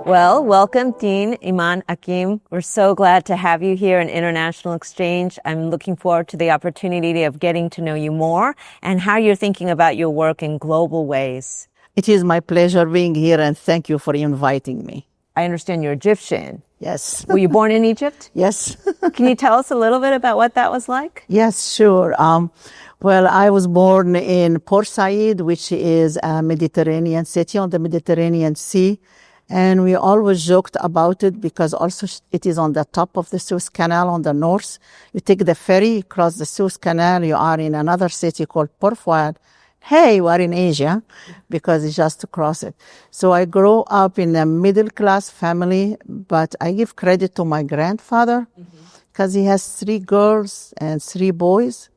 Well, welcome, Dean Iman Hakim. We're so glad to have you here in International Exchange. I'm looking forward to the opportunity of getting to know you more and how you're thinking about your work in global ways. It is my pleasure being here, and thank you for inviting me. I understand you're Egyptian. Yes. Were you born in Egypt? Yes. Can you tell us a little bit about what that was like? Yes, sure. Well, I was born in Port Said, which is a Mediterranean city on the Mediterranean Sea. And we always joked about it because also it is on the top of the Suez Canal on the north. You take the ferry, cross the Suez Canal, you are in another city called Port Fouad. Hey, we're in Asia, because it's just to cross it. So I grew up in a middle-class family, but I give credit to my grandfather because he has 3 girls and 3 boys.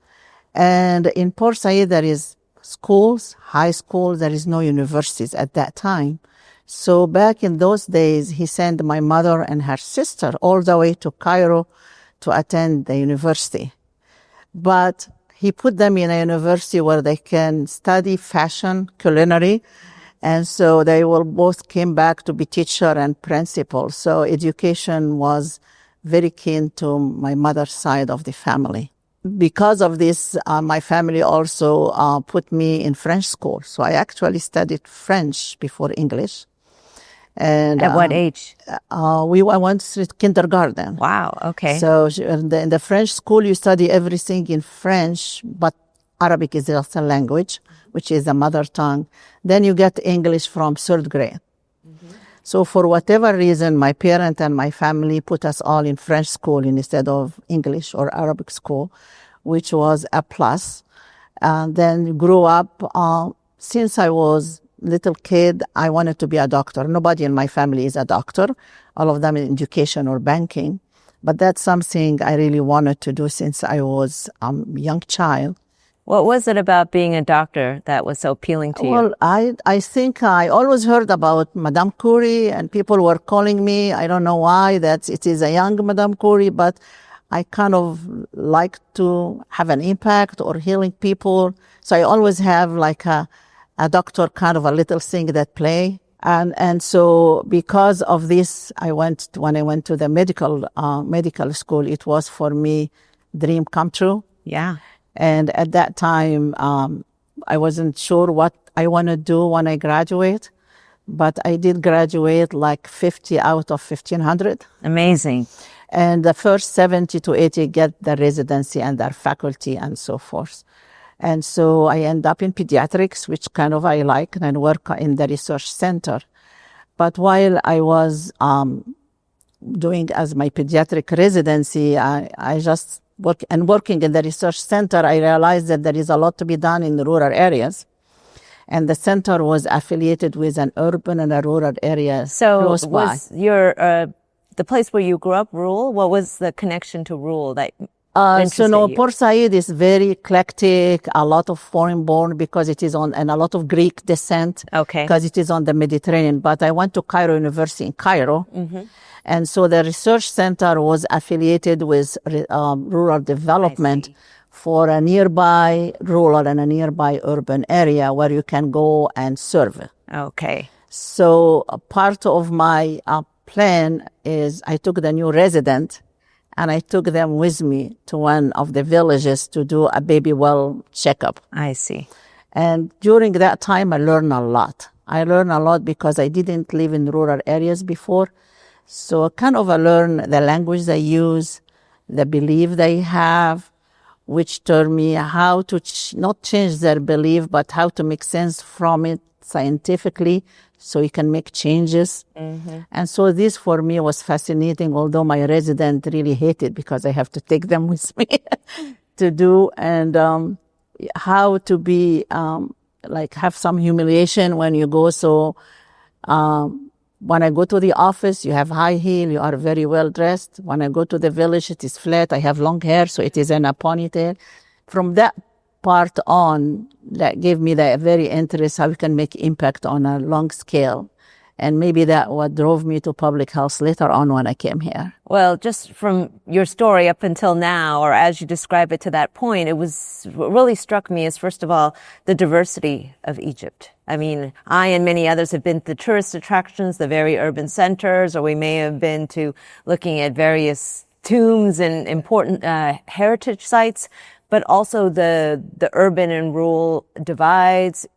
And in Port Said, there is schools, high schools, there is no universities at that time. So back in those days, he sent my mother and her sister all the way to Cairo to attend the university. But he put them in a university where they can study fashion, culinary, and so they will both came back to be teacher and principal. So education was very keen to my mother's side of the family. Because of this, my family also put me in French school. So I actually studied French before English. And at what age? I went to kindergarten. Wow, okay. So in the French school, you study everything in French, but Arabic is just a language, which is the mother tongue. Then you get English from 3rd grade. So for whatever reason, my parent and my family put us all in French school instead of English or Arabic school, which was a plus. And then grew up, since I was little kid, I wanted to be a doctor. Nobody in my family is a doctor. All of them in education or banking. But that's something I really wanted to do since I was a young child. What was it about being a doctor that was so appealing to you? Well, I think I always heard about Madame Curie, and people were calling me. I don't know why that it is a young Madame Curie, but I kind of like to have an impact or healing people. So I always have like a doctor kind of a little thing that play. And so because of this, when I went to the medical school, it was for me dream come true. Yeah. And at that time, I wasn't sure what I want to do when I graduate, but I did graduate like 50 out of 1,500. Amazing. And the first 70 to 80 get the residency and their faculty and so forth. And so I end up in pediatrics, which kind of I like, and work in the research center. But while I was doing as my pediatric residency, I just working in the research center, I realized that there is a lot to be done in the rural areas. And the center was affiliated with an urban and a rural area close by. So was your, the place where you grew up rural? What was the connection to rural that interested you? Port Said is very eclectic, a lot of foreign born because it is and a lot of Greek descent. Okay. Because it is on the Mediterranean. But I went to Cairo University in Cairo. Mm-hmm. And so the research center was affiliated with rural development for a nearby rural and a nearby urban area where you can go and serve. Okay. So a part of my plan is I took the new resident and I took them with me to one of the villages to do a baby well checkup. I see. And during that time, I learned a lot. I learned a lot because I didn't live in rural areas before. So I kind of learned the language they use, the belief they have, which taught me how to not change their belief, but how to make sense from it scientifically so you can make changes. Mm-hmm. And so this for me was fascinating, although my resident really hated because I have to take them with me to do, and how to be, have some humiliation when you go. So, when I go to the office, you have high heel, you are very well dressed. When I go to the village, it is flat. I have long hair, so it is in a ponytail. From that part on, that gave me the very interest how we can make impact on a long scale. And maybe that what drove me to public health later on when I came here. Well, just from your story up until now, or as you describe it to that point, what really struck me is, first of all, the diversity of Egypt. I mean, I and many others have been to tourist attractions, the very urban centers, or we may have been to looking at various tombs and important heritage sites, but also the urban and rural divides,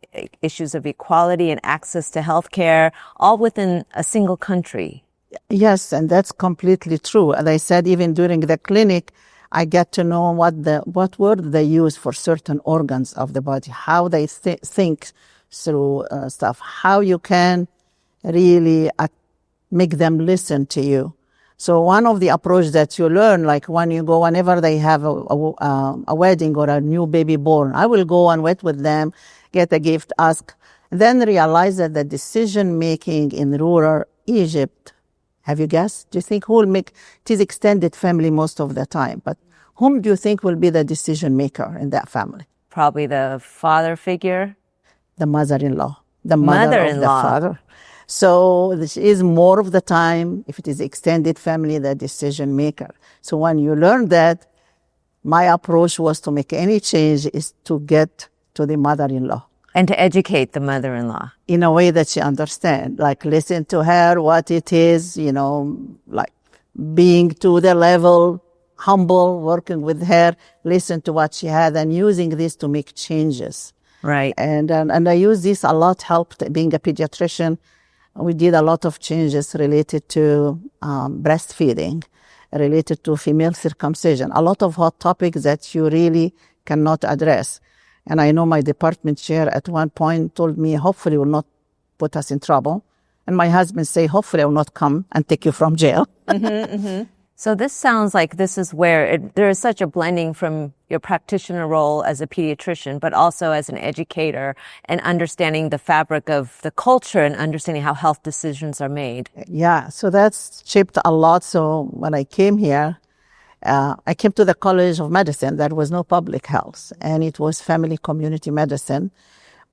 issues of equality and access to healthcare, all within a single country. Yes, and that's completely true. As I said, even during the clinic, I get to know what word they use for certain organs of the body, how they think through stuff, how you can really make them listen to you. So one of the approach that you learn, like when you go, whenever they have a wedding or a new baby born, I will go and wait with them, get a gift, ask, then realize that the decision making in rural Egypt, have you guessed? Do you think who will make, it is extended family most of the time, but whom do you think will be the decision maker in that family? Probably the father figure. The mother-in-law, the mother of the father. So this is more of the time, if it is extended family, the decision maker. So when you learn that, my approach was to make any change is to get to the mother-in-law. And to educate the mother-in-law. In a way that she understands, like listen to her, what it is, like being to the level, humble, working with her, listen to what she had and using this to make changes. Right. And I use this a lot, helped being a pediatrician. We did a lot of changes related to breastfeeding, related to female circumcision, a lot of hot topics that you really cannot address. And I know my department chair at one point told me, hopefully will not put us in trouble. And my husband say, hopefully I will not come and take you from jail. So this sounds like this is where there is such a blending from your practitioner role as a pediatrician, but also as an educator and understanding the fabric of the culture and understanding how health decisions are made. Yeah, so that's shaped a lot. So when I came here, I came to the College of Medicine. There was no public health, and it was family community medicine.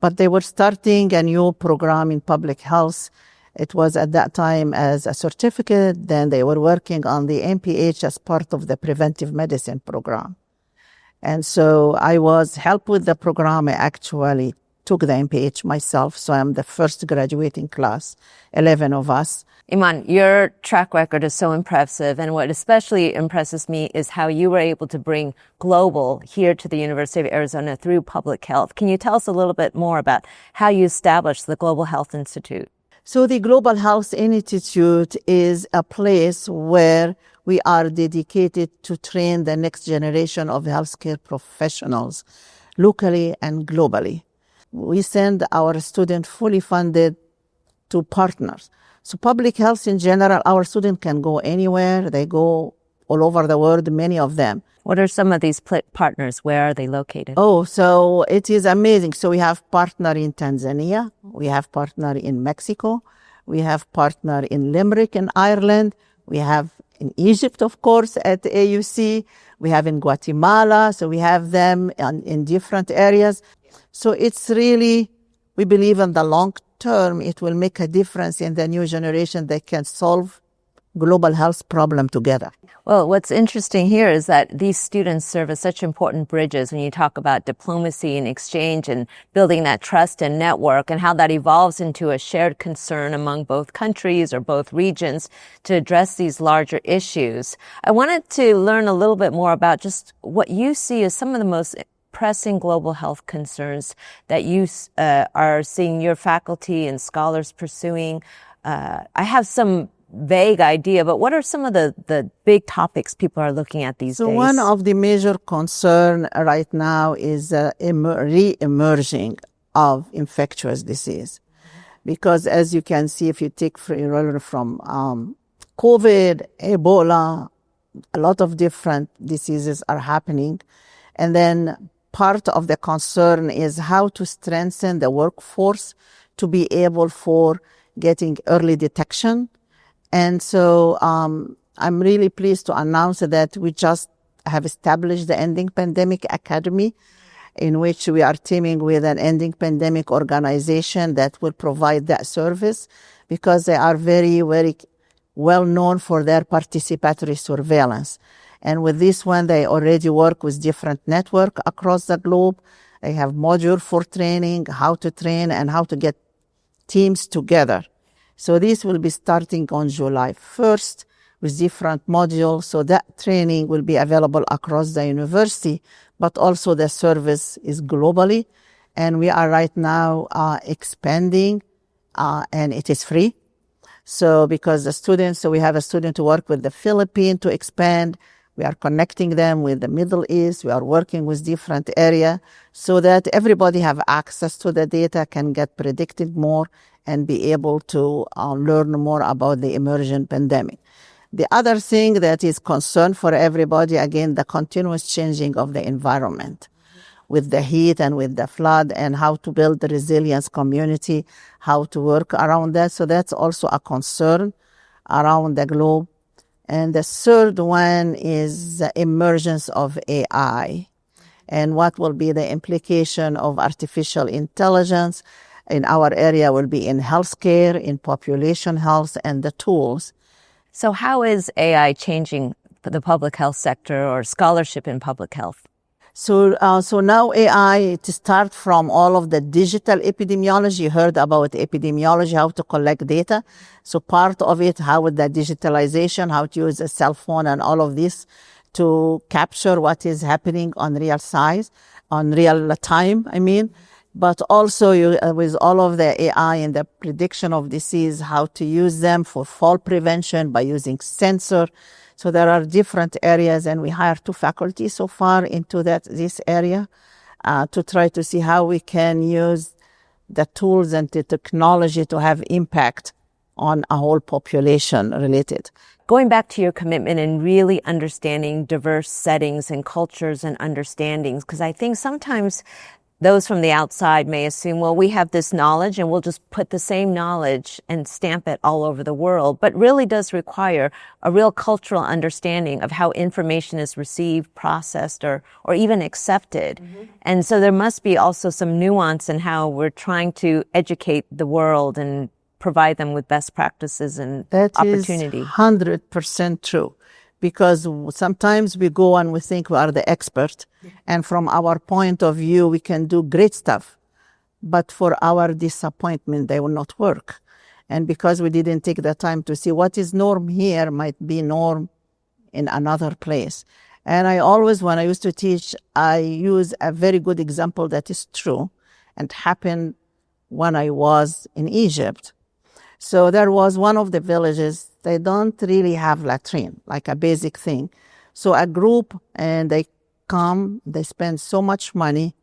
But they were starting a new program in public health. It was at that time as a certificate. Then they were working on the MPH as part of the preventive medicine program. And so I was helped with the program. I actually took the MPH myself. So I'm the first graduating class, 11 of us. Iman, your track record is so impressive. And what especially impresses me is how you were able to bring global here to the University of Arizona through public health. Can you tell us a little bit more about how you established the Global Health Institute? So the Global Health Institute is a place where we are dedicated to train the next generation of healthcare professionals, locally and globally. We send our students fully funded to partners. So public health in general, our students can go anywhere. They go all over the world, many of them. What are some of these partners? Where are they located? Oh, so it is amazing. So we have partner in Tanzania. We have partner in Mexico. We have partner in Limerick in Ireland. We have in Egypt, of course, at AUC. We have in Guatemala. So we have them in different areas. So it's really, we believe in the long term, it will make a difference in the new generation that can solve global health problem together. Well, what's interesting here is that these students serve as such important bridges when you talk about diplomacy and exchange and building that trust and network and how that evolves into a shared concern among both countries or both regions to address these larger issues. I wanted to learn a little bit more about just what you see as some of the most pressing global health concerns that you are seeing your faculty and scholars pursuing. I have some vague idea, but what are some of the big topics people are looking at these days? So one of the major concern right now is re-emerging of infectious disease. Because as you can see, if you take from COVID, Ebola, a lot of different diseases are happening. And then part of the concern is how to strengthen the workforce to be able for getting early detection. And so I'm really pleased to announce that we just have established the Ending Pandemic Academy, in which we are teaming with an Ending Pandemic organization that will provide that service. because they are very, very well known for their participatory surveillance. And with this one, they already work with different networks across the globe. They have module for training, how to train and how to get teams together. So this will be starting on July 1st with different modules. So that training will be available across the university, but also the service is globally. And we are right now expanding, and it is free. So because the students, so we have a student to work with the Philippines to expand. We are connecting them with the Middle East. We are working with different areas so that everybody have access to the data, can get predicted more, and be able to learn more about the emerging pandemic. The other thing that is concern for everybody, again, the continuous changing of the environment with the heat and with the flood, and how to build the resilience community, how to work around that. So that's also a concern around the globe. And the third one is the emergence of AI and what will be the implication of artificial intelligence in our area will be in healthcare, in population health, and the tools. So how is AI changing the public health sector or scholarship in public health? So now AI, to start from all of the digital epidemiology, you heard about epidemiology, how to collect data. So part of it, how with the digitalization, how to use a cell phone and all of this to capture what is happening on real size, on real time, But also with all of the AI and the prediction of disease, how to use them for fall prevention by using sensor. So there are different areas, and we hired 2 faculty so far into this area to try to see how we can use the tools and the technology to have impact on a whole population related. Going back to your commitment and really understanding diverse settings and cultures and understandings, because I think sometimes those from the outside may assume, well, we have this knowledge and we'll just put the same knowledge and stamp it all over the world, but really does require a real cultural understanding of how information is received, processed, or even accepted. Mm-hmm. And so there must be also some nuance in how we're trying to educate the world and provide them with best practices and opportunity. That is 100% true. Because sometimes we go and we think we are the expert, and from our point of view, we can do great stuff. But for our disappointment, they will not work. And because we didn't take the time to see what is norm here might be norm in another place. And I always, when I used to teach, I use a very good example that is true and happened when I was in Egypt. So there was one of the villages, they don't really have latrine, like a basic thing. So a group, and they come, they spend so much money,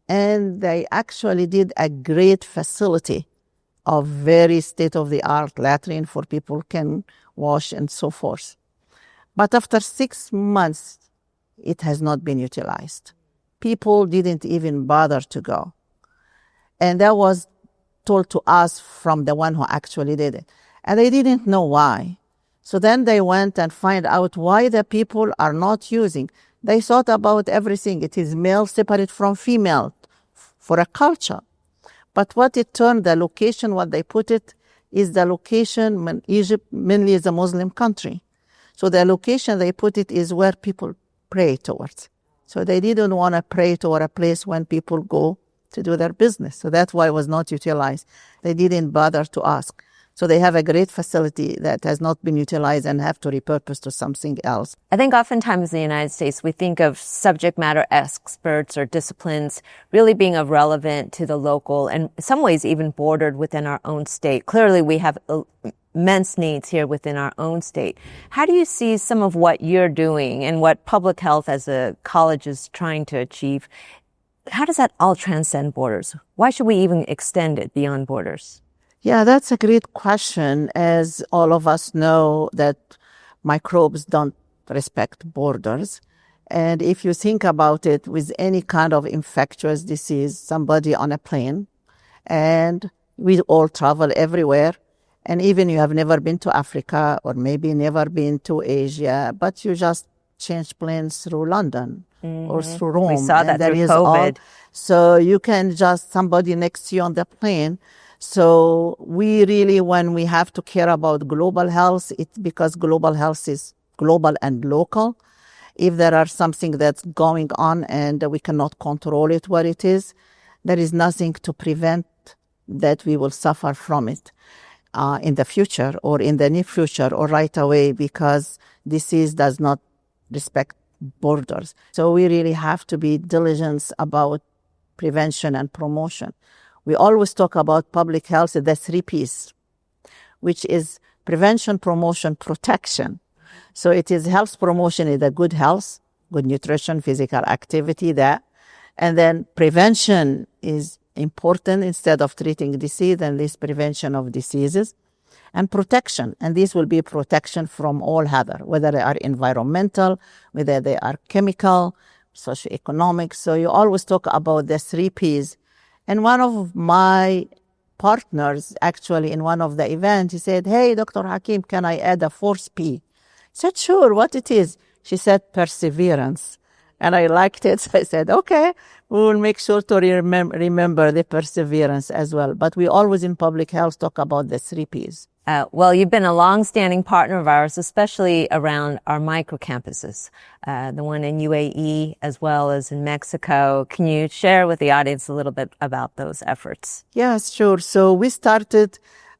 and they actually did a great facility of very state-of-the-art latrine for people can wash and so forth. But after 6 months, it has not been utilized. People didn't even bother to go. And that was told to us from the one who actually did it. And they didn't know why. So then they went and find out why the people are not using. They thought about everything. It is male separate from female for a culture. But what it turned, the location, what they put it, is the location when Egypt mainly is a Muslim country. So the location they put it is where people pray towards. So they didn't want to pray toward a place when people go to do their business. So that's why it was not utilized. They didn't bother to ask. So they have a great facility that has not been utilized and have to repurpose to something else. I think oftentimes in the United States, we think of subject matter experts or disciplines really being of relevant to the local and in some ways even bordered within our own state. Clearly, we have immense needs here within our own state. How do you see some of what you're doing and what public health as a college is trying to achieve? How does that all transcend borders? Why should we even extend it beyond borders? Yeah, that's a great question. As all of us know that microbes don't respect borders. And if you think about it with any kind of infectious disease, somebody on a plane, and we all travel everywhere, and even you have never been to Africa or maybe never been to Asia, but you just change planes through London or through Rome. We saw that through COVID. So you can just, somebody next to you on the plane. So we really, when we have to care about global health, it's because global health is global and local. If there are something that's going on and we cannot control it, what it is, there is nothing to prevent that we will suffer from it in the future or in the near future or right away, because disease does not respect borders. So we really have to be diligent about prevention and promotion. We always talk about public health, the 3 Ps, which is prevention, promotion, protection. So it is health promotion is the good health, good nutrition, physical activity, that. And then prevention is important instead of treating disease, and this prevention of diseases. And protection, and this will be protection from all hazard, whether they are environmental, whether they are chemical, socioeconomic. So you always talk about the 3 Ps. And one of my partners, actually, in one of the events, he said, "Hey, Dr. Hakim, can I add a 4th P?" I said, "Sure, what it is?" She said, "Perseverance." And I liked it. So I said, okay, we will make sure to remember the perseverance as well. But we always in public health talk about the 3 Ps. Well, you've been a long-standing partner of ours, especially around our micro-campuses, the one in UAE as well as in Mexico. Can you share with the audience a little bit about those efforts? Yes, sure. So we started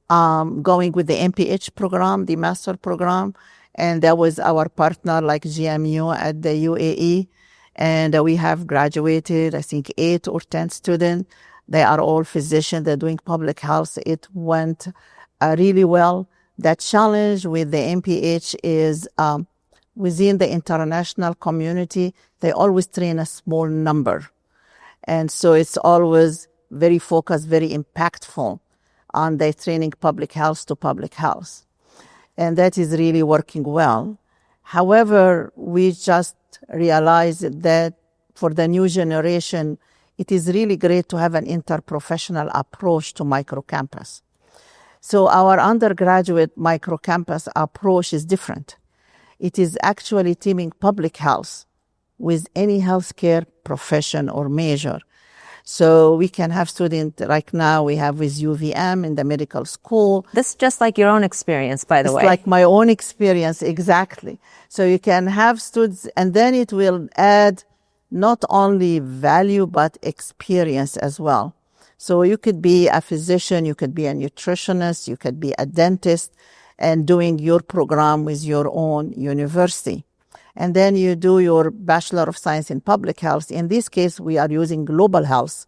going with the MPH program, the master program, and that was our partner like GMU at the UAE. And we have graduated, I think, 8 or 10 students. They are all physicians. They're doing public health. It went really well. The challenge with the MPH is within the international community, they always train a small number. And so it's always very focused, very impactful on their training public health to public health. And that is really working well. However, we just realized that for the new generation, it is really great to have an interprofessional approach to microcampus. So our undergraduate microcampus approach is different. It is actually teaming public health with any healthcare profession or major. So we can have students, like now we have with UVM in the medical school. This is just like your own experience, by the way. It's like my own experience, exactly. So you can have students, and then it will add not only value, but experience as well. So you could be a physician, you could be a nutritionist, you could be a dentist, and doing your program with your own university. And then you do your Bachelor of Science in Public Health. In this case, we are using global health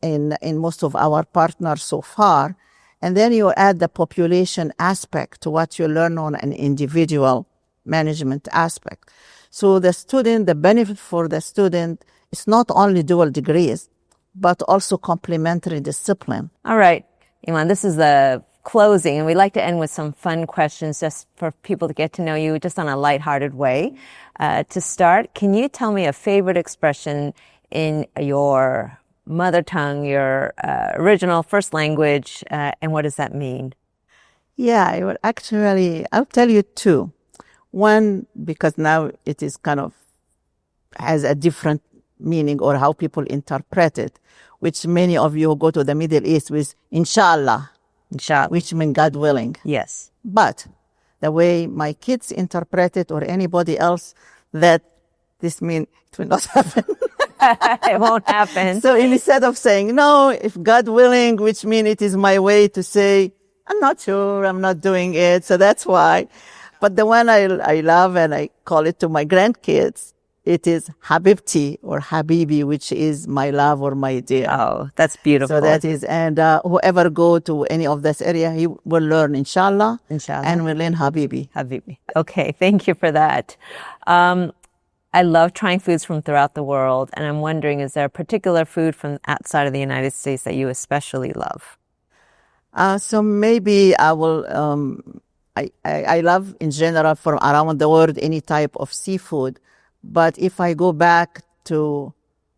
in most of our partners so far. And then you add the population aspect to what you learn on an individual management aspect. So the benefit for the student is not only dual degrees, but also complementary discipline. All right, Iman, this is the closing, and we'd like to end with some fun questions just for people to get to know you just on a lighthearted way. To start, can you tell me a favorite expression in your mother tongue, your original first language, and what does that mean? Yeah, I'll tell you 2. One, because now it is kind of has a different meaning or how people interpret it, which many of you go to the Middle East with inshallah. Inshallah. Which means God willing. Yes. But the way my kids interpret it or anybody else, that this means it will not happen. It won't happen. So instead of saying, no, if God willing, which means it is my way to say, I'm not sure, I'm not doing it. So that's why. But the one I love, and I call it to my grandkids, it is Habibti or Habibi, which is my love or my dear. Oh, that's beautiful. So that is, and whoever go to any of this area, he will learn inshallah, and will learn Habibi. Habibi. Okay, thank you for that. I love trying foods from throughout the world, and I'm wondering, is there a particular food from outside of the United States that you especially love? So maybe I will, I love in general from around the world any type of seafood. But if I go back to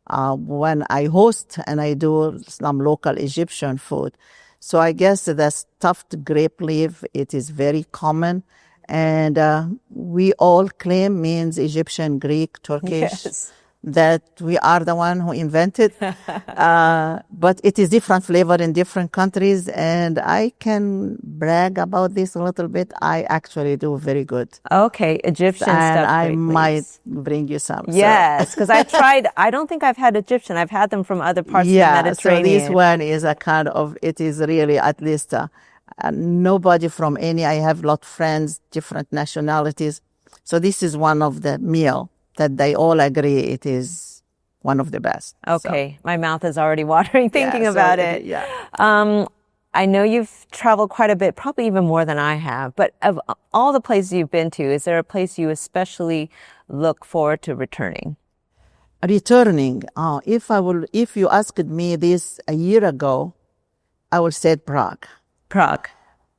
when I host and I do some local Egyptian food, so I guess the stuffed grape leaf, it is very common. And we all claim means Egyptian, Greek, Turkish. Yes. that we are the one who invented. But it is different flavor in different countries, and I can brag about this a little bit. I actually do very good. Okay, Egyptian And stuff. I great, might please. bring you some. So- Yes, because I tried. I don't think I've had Egyptian. I've had them from other parts of the Yeah, so Mediterranean. this one is a kind of, it is really at least nobody from any, I have a lot of friends, different nationalities. So this is one of the meal that they all agree it is one of the best. Okay, my mouth is already watering thinking so about it. Yeah. I know you've traveled quite a bit, probably even more than I have, but of all the places you've been to, is there a place you especially look forward to returning? Returning, if you asked me this a year ago, I would say Prague. Prague.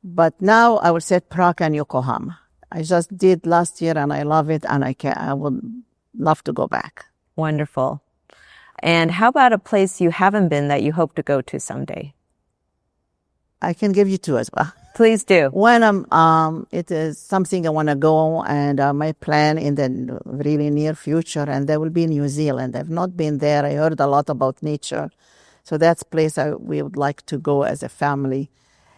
But now I would say Prague and Yokohama. I just did last year and I love it, and I would love to go back. Wonderful. And how about a place you haven't been that you hope to go to someday? I can give you two as well. Please do. When it is something I want to go, and my plan in the really near future, and there will be New Zealand. I've not been there. I heard a lot about nature. So that's a place we would like to go as a family.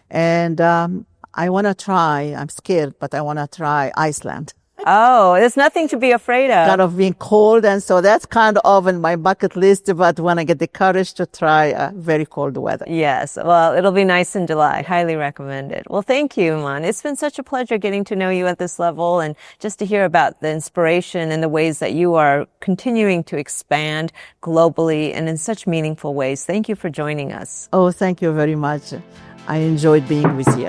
And I want to try, I'm scared, but I want to try Iceland. Oh, there's nothing to be afraid of. Kind of being cold, and so that's kind of in my bucket list, but when I get the courage to try very cold weather. Yes, well, it'll be nice in July. Highly recommend it. Well, thank you, Iman. It's been such a pleasure getting to know you at this level, and just to hear about the inspiration and the ways that you are continuing to expand globally and in such meaningful ways. Thank you for joining us. Oh, thank you very much. I enjoyed being with you.